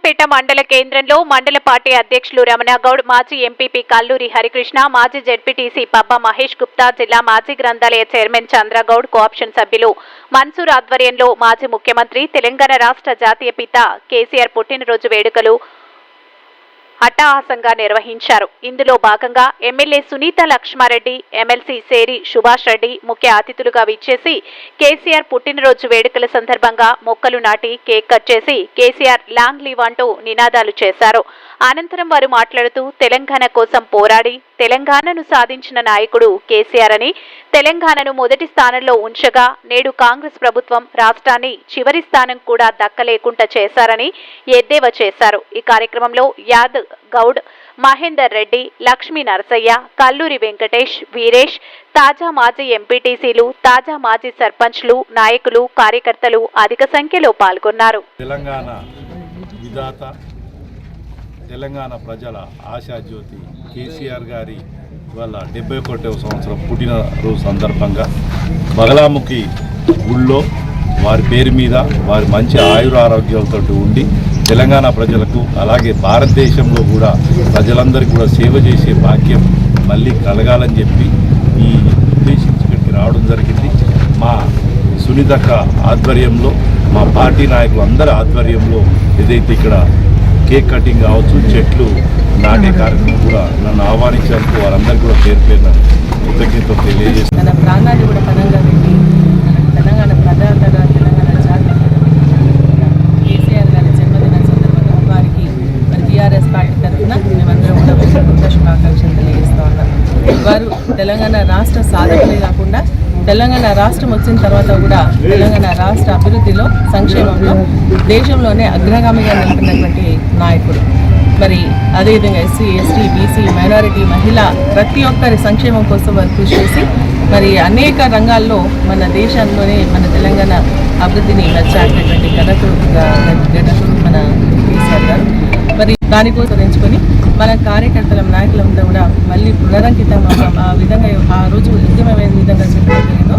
రాజంపేట మండల కేంద్రంలో మండల పార్టీ అధ్యక్షులు రమణగౌడ్, మాజీ ఎంపీపీ కల్లూరి హరికృష్ణ, మాజీ జెడ్పీటీసీ పబ్బా మహేష్ గుప్తా, జిల్లా మాజీ గ్రంథాలయ చైర్మన్ చంద్రగౌడ్, కోఆప్షన్ సభ్యులు మన్సూర్ ఆధ్వర్యంలో మాజీ ముఖ్యమంత్రి, తెలంగాణ రాష్ట్ర జాతీయ పిత కేసీఆర్ పుట్టినరోజు వేడుకలు అట్టహాసంగా నిర్వహించారు. ఇందులో భాగంగా ఎమ్మెల్యే సునీత లక్ష్మారెడ్డి, ఎమ్మెల్సీ సేరి సుభాష్ రెడ్డి ముఖ్య అతిథులుగా విచ్చేసి కేసీఆర్ పుట్టినరోజు వేడుకల సందర్భంగా మొక్కలు నాటి కేక్ కట్ చేసి కేసీఆర్ లాంగ్ లీవ్ అంటూ నినాదాలు చేశారు. అనంతరం వారు మాట్లాడుతూ తెలంగాణ కోసం పోరాడి తెలంగాణను సాధించిన నాయకుడు కేసీఆర్ అని, తెలంగాణను మొదటి స్థానంలో ఉంచగా నేడు కాంగ్రెస్ ప్రభుత్వం రాష్ట్రాన్ని చివరి స్థానం కూడా దక్కలేకుండా చేశారని ఎద్దేవా చేశారు. ఈ కార్యక్రమంలో యాద్ గౌడ్, మహేందర్ రెడ్డి, లక్ష్మీ నరసయ్య, కల్లూరి వెంకటేష్, వీరేష్, తాజా మాజీ ఎంపీటీసీలు, తాజా మాజీ సర్పంచ్లు, నాయకులు, కార్యకర్తలు అధిక సంఖ్యలో పాల్గొన్నారు. తెలంగాణ ప్రజల ఆశాజ్యోతి కేసీఆర్ గారి వాళ్ళ 71వ సంవత్సరం పుట్టినరోజు సందర్భంగా బగలాముఖి గుళ్ళో వారి పేరు మీద వారి మంచి ఆయురారోగ్యాలతో ఉండి తెలంగాణ ప్రజలకు అలాగే భారతదేశంలో కూడా ప్రజలందరికీ కూడా సేవ చేసే భాగ్యం మళ్ళీ కలగాలని చెప్పి ఈ ఉద్దేశించి ఇక్కడికి రావడం జరిగింది. మా సునీతక్క ఆధ్వర్యంలో, మా పార్టీ నాయకులు అందరి ఆధ్వర్యంలో ఏదైతే ఇక్కడ కేక్ కటింగ్ కావచ్చు, చెట్లు నాటే కార్యక్రమం కూడా నన్ను ఆహ్వానించినందుకు వారందరికీ కూడా పేరు పేరున కృతజ్ఞతలు తెలియజేస్తాను. మన ప్రాణాన్ని కూడా పరంగా పెట్టి తెలంగాణ ప్రజాతర తెలంగాణ జాతి కేసీఆర్ గారి జన్మదిన సందర్భంగా వారికి మరి టీఆర్ఎస్ పార్టీ తరఫున మేమందరం కూడా పుట్టినరోజు శుభాకాంక్షలు తెలియజేస్తూ ఉన్నాం. వారు తెలంగాణ రాష్ట్ర సాధకులే కాకుండా తెలంగాణ రాష్ట్రం వచ్చిన తర్వాత కూడా తెలంగాణ రాష్ట్ర అభివృద్ధిలో, సంక్షేమంలో దేశంలోనే అగ్రగామిగా నిలిపినటువంటి నాయకుడు. మరి అదేవిధంగా ఎస్సీ, ఎస్టీ, బీసీ, మైనారిటీ, మహిళ ప్రతి ఒక్కరి సంక్షేమం కోసం వారు కృషి చేసి మరి అనేక రంగాల్లో మన దేశంలోనే మన తెలంగాణ అభివృద్ధిని నచ్చాడినటువంటి ఘనత మన కేసీఆర్ గారు. మరి దానికోసం ఎంచుకొని మన కార్యకర్తల నాయకులంతా కూడా మళ్ళీ పునరంకితం ఆ విధంగా ఆ రోజు ఉద్యమమైన విధంగా చెప్పడం జరిగిందో